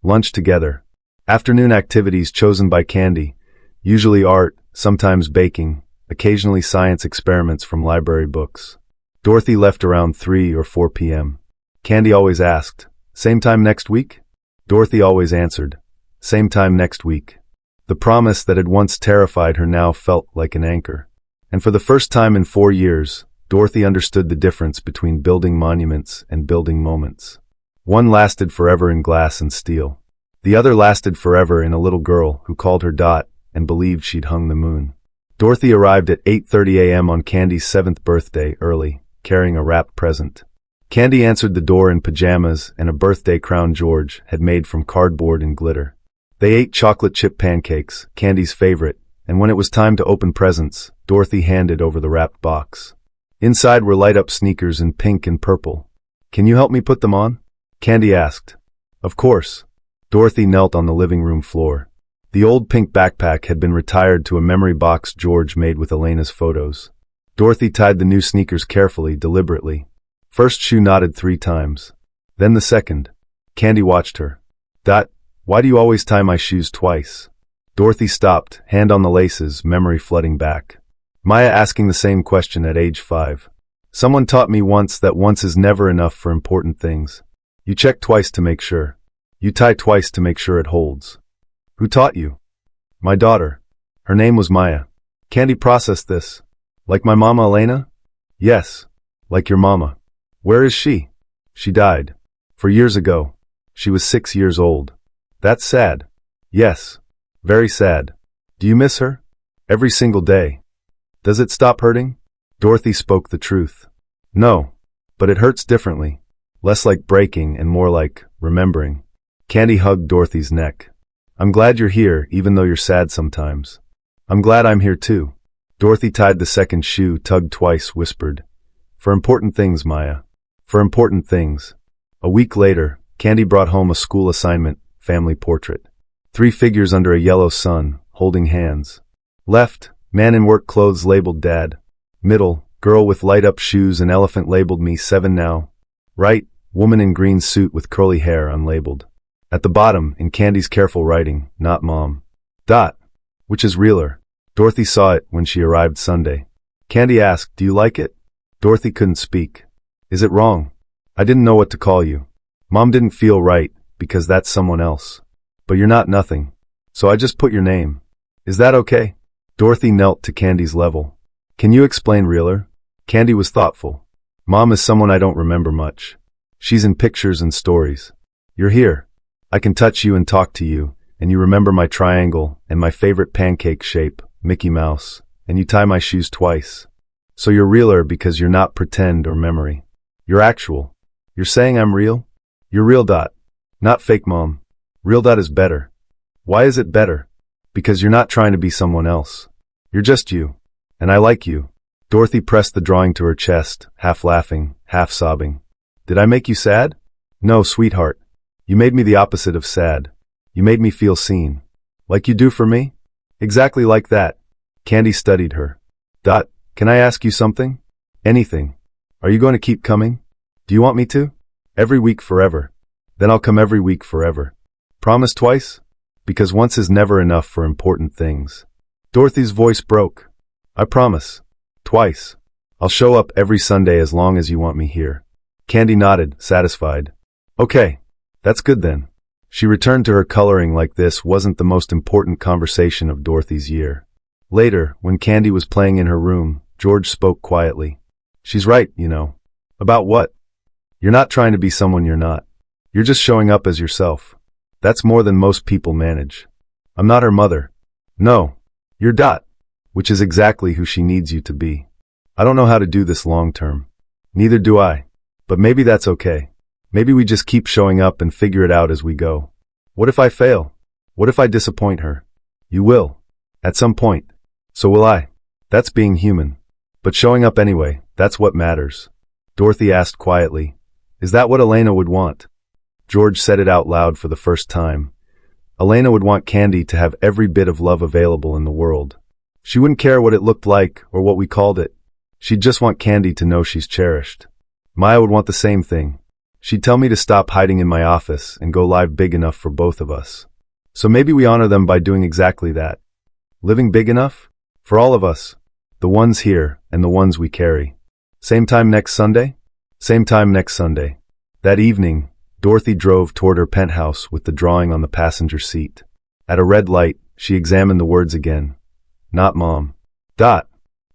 Lunch together. Afternoon activities chosen by Candy, usually art, sometimes baking, occasionally science experiments from library books. Dorothy left around 3 or 4 p.m. Candy always asked, "Same time next week?" Dorothy always answered, "Same time next week." The promise that had once terrified her now felt like an anchor. And for the first time in 4 years, Dorothy understood the difference between building monuments and building moments. One lasted forever in glass and steel. The other lasted forever in a little girl who called her Dot and believed she'd hung the moon. Dorothy arrived at 8:30 a.m. on Candy's 7th birthday early, carrying a wrapped present. Candy answered the door in pajamas and a birthday crown George had made from cardboard and glitter. They ate chocolate chip pancakes, Candy's favorite, and when it was time to open presents, Dorothy handed over the wrapped box. Inside were light-up sneakers in pink and purple. "Can you help me put them on?" Candy asked. "Of course." Dorothy knelt on the living room floor. The old pink backpack had been retired to a memory box George made with Elena's photos. Dorothy tied the new sneakers carefully, deliberately. First shoe knotted 3 times. Then the second. Candy watched her. "Dot, why do you always tie my shoes twice?" Dorothy stopped, hand on the laces, memory flooding back. Maya asking the same question at age 5. "Someone taught me once that once is never enough for important things. You check twice to make sure. You tie twice to make sure it holds." "Who taught you?" "My daughter. Her name was Maya." Candy processed this. "Like my mama Elena?" "Yes. Like your mama." "Where is she?" "She died. 4 years ago. She was 6 years old." "That's sad." "Yes. Very sad." "Do you miss her?" "Every single day." "Does it stop hurting?" Dorothy spoke the truth. "No. But it hurts differently. Less like breaking and more like remembering." Candy hugged Dorothy's neck. "I'm glad you're here, even though you're sad sometimes." "I'm glad I'm here too." Dorothy tied the second shoe, tugged twice, whispered, "For important things, Maya. For important things." A week later, Candy brought home a school assignment, family portrait. 3 figures under a yellow sun, holding hands. Left, man in work clothes labeled Dad. Middle, girl with light-up shoes and elephant labeled Me 7 now. Right, woman in green suit with curly hair unlabeled. At the bottom, in Candy's careful writing, Not Mom. Dot. Which is realer? Dorothy saw it when she arrived Sunday. Candy asked, "Do you like it?" Dorothy couldn't speak. "Is it wrong? I didn't know what to call you. Mom didn't feel right, because that's someone else. But you're not nothing. So I just put your name. Is that okay?" Dorothy knelt to Candy's level. "Can you explain realer?" Candy was thoughtful. "Mom is someone I don't remember much. She's in pictures and stories. You're here. I can touch you and talk to you, and you remember my triangle and my favorite pancake shape, Mickey Mouse, and you tie my shoes twice. So you're realer because you're not pretend or memory. You're actual. You're saying I'm real? You're real. Dot. Not fake, Mom. Real. Dot is better. Why is it better? Because you're not trying to be someone else. You're just you. And I like you. Dorothy pressed the drawing to her chest, half laughing, half sobbing. Did I make you sad? No, sweetheart. You made me the opposite of sad. You made me feel seen. Like you do for me? Exactly like that. Candy studied her. Dot, can I ask you something? Anything. Are you going to keep coming? Do you want me to? Every week forever. Then I'll come every week forever. Promise twice? Because once is never enough for important things. Dorothy's voice broke. I promise. Twice. I'll show up every Sunday as long as you want me here. Candy nodded, satisfied. Okay. That's good then. She returned to her coloring like this wasn't the most important conversation of Dorothy's year. Later, when Candy was playing in her room, George spoke quietly. She's right, you know. About what? You're not trying to be someone you're not. You're just showing up as yourself. That's more than most people manage. I'm not her mother. No. You're Dot. Which is exactly who she needs you to be. I don't know how to do this long term. Neither do I. But maybe that's okay. Maybe we just keep showing up and figure it out as we go. What if I fail? What if I disappoint her? You will. At some point. So will I. That's being human. But showing up anyway, that's what matters. Dorothy asked quietly, Is that what Elena would want? George said it out loud for the first time. Elena would want Candy to have every bit of love available in the world. She wouldn't care what it looked like or what we called it. She'd just want Candy to know she's cherished. Maya would want the same thing. She'd tell me to stop hiding in my office and go live big enough for both of us. So maybe we honor them by doing exactly that. Living big enough? For all of us. The ones here and the ones we carry. Same time next Sunday? Same time next Sunday. That evening, Dorothy drove toward her penthouse with the drawing on the passenger seat. At a red light, she examined the words again. Not Mom. Dot.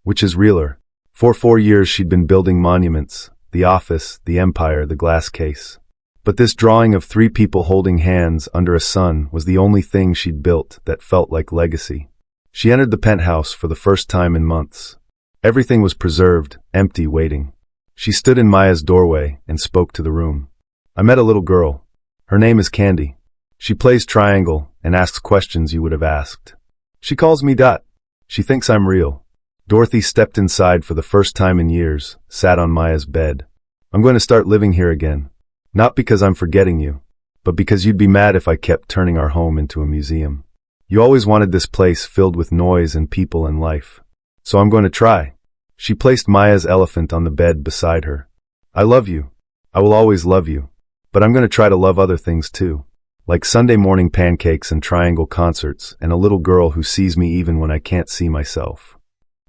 Which is realer. For 4 years she'd been building monuments. The office, the empire, the glass case. But this drawing of 3 people holding hands under a sun was the only thing she'd built that felt like legacy. She entered the penthouse for the first time in months. Everything was preserved, empty, waiting. She stood in Maya's doorway and spoke to the room. I met a little girl. Her name is Candy. She plays triangle and asks questions you would have asked. She calls me Dot. She thinks I'm real. Dorothy stepped inside for the first time in years, sat on Maya's bed. I'm going to start living here again. Not because I'm forgetting you, but because you'd be mad if I kept turning our home into a museum. You always wanted this place filled with noise and people and life. So I'm going to try. She placed Maya's elephant on the bed beside her. I love you. I will always love you. But I'm going to try to love other things too. Like Sunday morning pancakes and triangle concerts and a little girl who sees me even when I can't see myself.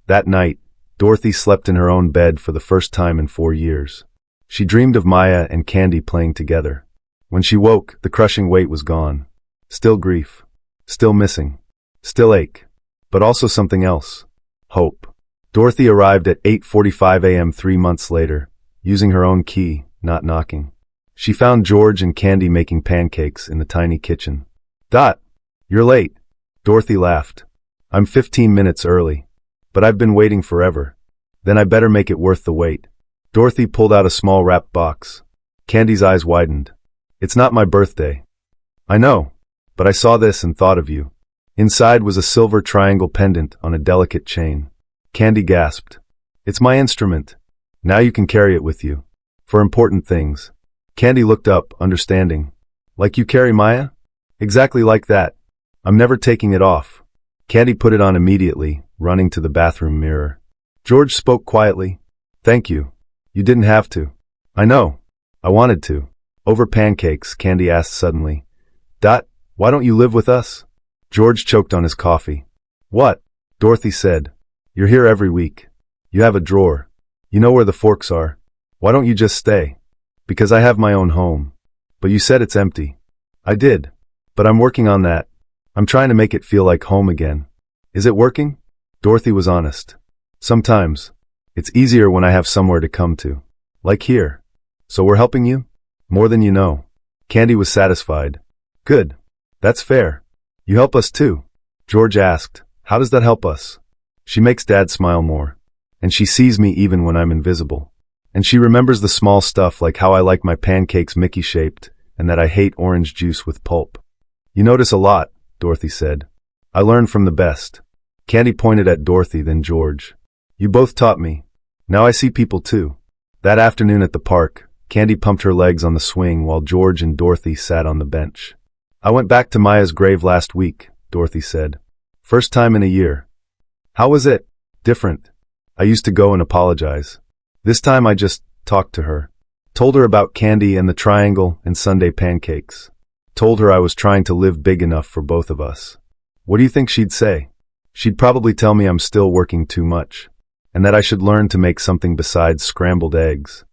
That night, Dorothy slept in her own bed for the first time in 4 years. She dreamed of Maya and Candy playing together. When she woke, the crushing weight was gone. Still grief. Still missing. Still ache. But also something else. Hope. Dorothy arrived at 8:45 a.m. 3 months later, using her own key, not knocking. She found George and Candy making pancakes in the tiny kitchen. Dot, you're late. Dorothy laughed. I'm 15 minutes early. But I've been waiting forever. Then I better make it worth the wait. Dorothy pulled out a small wrapped box. Candy's eyes widened. It's not my birthday. I know, but I saw this and thought of you. Inside was a silver triangle pendant on a delicate chain. Candy gasped. It's my instrument. Now you can carry it with you. For important things. Candy looked up, understanding. Like you carry Maya? Exactly like that. I'm never taking it off. Candy put it on immediately, running to the bathroom mirror. George spoke quietly. Thank you. You didn't have to. I know. I wanted to. Over pancakes, Candy asked suddenly. Dot, why don't you live with us? George choked on his coffee. What? Dorothy said. You're here every week. You have a drawer. You know where the forks are. Why don't you just stay? Because I have my own home. But you said it's empty. I did. But I'm working on that. I'm trying to make it feel like home again. Is it working? Dorothy was honest. Sometimes. It's easier when I have somewhere to come to. Like here. So we're helping you? More than you know. Candy was satisfied. Good. That's fair. You help us too. George asked, how does that help us? She makes Dad smile more. And she sees me even when I'm invisible. And she remembers the small stuff like how I like my pancakes Mickey-shaped and that I hate orange juice with pulp. You notice a lot, Dorothy said. I learned from the best. Candy pointed at Dorothy, then George. You both taught me. Now I see people too. That afternoon at the park, Candy pumped her legs on the swing while George and Dorothy sat on the bench. I went back to Maya's grave last week, Dorothy said. First time in a year. How was it? Different. I used to go and apologize. This time I just talked to her. Told her about Candy and the triangle and Sunday pancakes. Told her I was trying to live big enough for both of us. What do you think she'd say? She'd probably tell me I'm still working too much, and that I should learn to make something besides scrambled eggs.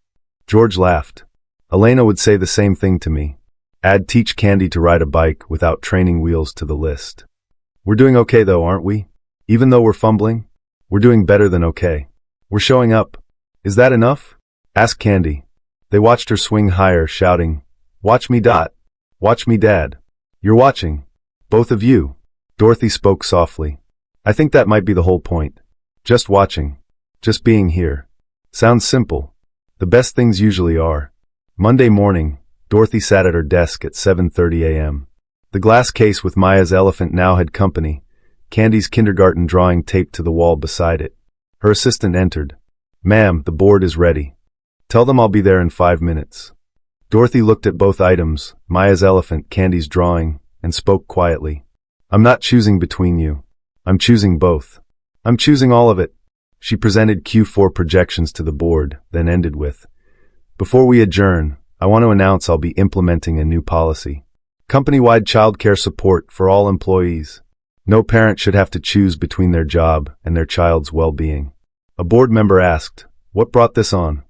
George laughed. Elena would say the same thing to me. I'd teach Candy to ride a bike without training wheels to the list. We're doing okay though, aren't we? Even though we're fumbling? We're doing better than okay. We're showing up. Is that enough? Asked Candy. They watched her swing higher, shouting, "Watch me, Dot. Watch me, Dad. You're watching. Both of you." Dorothy spoke softly. I think that might be the whole point. Just watching. Just being here. Sounds simple. The best things usually are. Monday morning, Dorothy sat at her desk at 7:30 a.m. The glass case with Maya's elephant now had company, Candy's kindergarten drawing taped to the wall beside it. Her assistant entered. "Ma'am, the board is ready. Tell them I'll be there in 5 minutes." Dorothy looked at both items, Maya's elephant, Candy's drawing, and spoke quietly. "I'm not choosing between you. I'm choosing both. I'm choosing all of it." She presented Q4 projections to the board, then ended with, "Before we adjourn, I want to announce I'll be implementing a new policy. Company-wide childcare support for all employees. No parent should have to choose between their job and their child's well-being." A board member asked, "What brought this on?"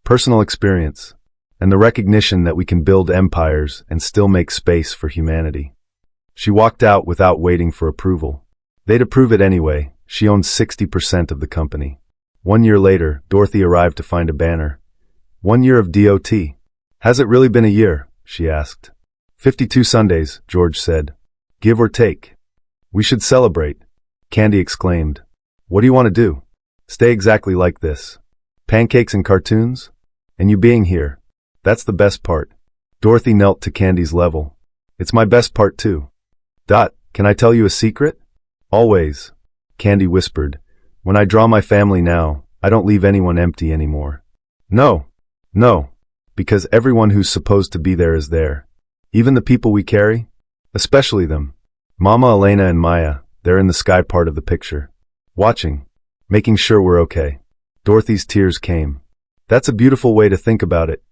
"Personal experience, and the recognition that we can build empires and still make space for humanity." She walked out without waiting for approval. They'd approve it anyway. She owned 60% of the company. 1 year later, Dorothy arrived to find a banner. 1 year of DOT. "Has it really been a year?" she asked. 52 Sundays, George said. "Give or take." "We should celebrate," Candy exclaimed. "What do you want to do?" "Stay exactly like this. Pancakes and cartoons? And you being here. That's the best part." Dorothy knelt to Candy's level. "It's my best part too." "Dot, can I tell you a secret?" "Always," Candy whispered. "When I draw my family now, I don't leave anyone empty anymore." No, because everyone who's supposed to be there is there. Even the people we carry? Especially them. Mama, Elena, and Maya, they're in the sky part of the picture. Watching. Making sure we're okay. Dorothy's tears came. That's a beautiful way to think about it.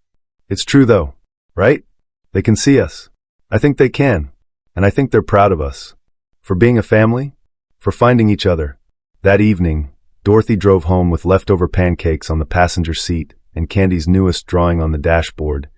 It's true though, right? They can see us. I think they can. And I think they're proud of us. For being a family? For finding each other. That evening, Dorothy drove home with leftover pancakes on the passenger seat and Candy's newest drawing on the dashboard.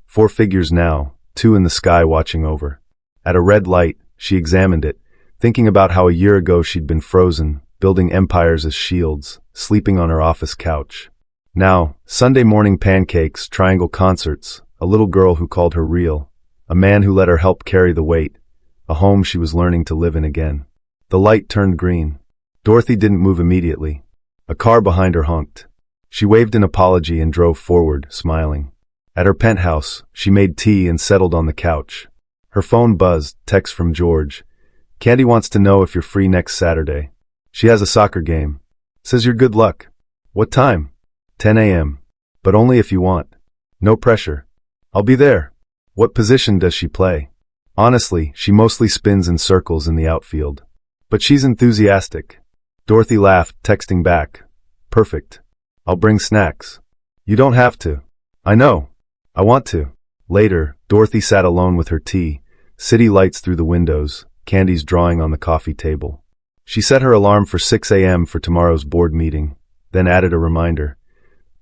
4 figures now, 2 in the sky watching over. At a red light, she examined it, thinking about how a year ago she'd been frozen, building empires as shields, sleeping on her office couch. Now, Sunday morning pancakes, triangle concerts, a little girl who called her real, a man who let her help carry the weight, a home she was learning to live in again. The light turned green. Dorothy didn't move immediately. A car behind her honked. She waved an apology and drove forward, smiling. At her penthouse, she made tea and settled on the couch. Her phone buzzed, text from George. "Candy wants to know if you're free next Saturday. She has a soccer game. Says you're good luck." "What time?" 10 a.m. "But only if you want. No pressure." "I'll be there." "What position does she play?" "Honestly, she mostly spins in circles in the outfield. But she's enthusiastic." Dorothy laughed, texting back. "Perfect. I'll bring snacks." "You don't have to." "I know. I want to." Later, Dorothy sat alone with her tea, city lights through the windows, Candy's drawing on the coffee table. She set her alarm for 6 a.m. for tomorrow's board meeting, then added a reminder.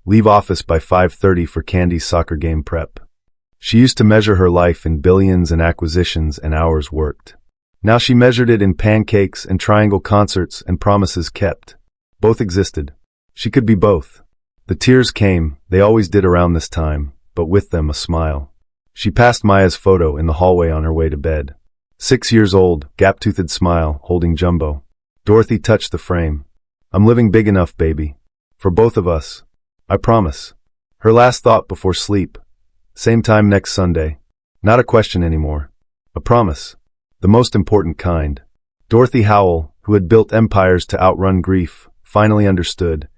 Leave office by 5:30 for Candy's soccer game prep. She used to measure her life in billions and acquisitions and hours worked. Now she measured it in pancakes and triangle concerts and promises kept. Both existed. She could be both. The tears came, they always did around this time, but with them a smile. She passed Maya's photo in the hallway on her way to bed. 6 years old, gap-toothed smile, holding Jumbo. Dorothy touched the frame. "I'm living big enough, baby. For both of us. I promise." Her last thought before sleep. Same time next Sunday. Not a question anymore. A promise. The most important kind. Dorothy Howell, who had built empires to outrun grief, finally understood.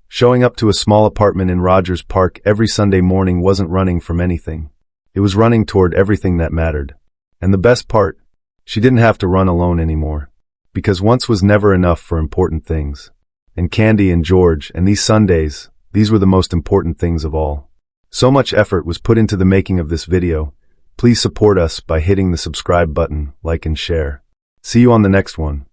Showing up to a small apartment in Rogers Park every Sunday morning wasn't running from anything. It was running toward everything that mattered. And the best part, she didn't have to run alone anymore. Because once was never enough for important things. And Candy and George and these Sundays, these were the most important things of all. So much effort was put into the making of this video. Please support us by hitting the subscribe button, like and share. See you on the next one.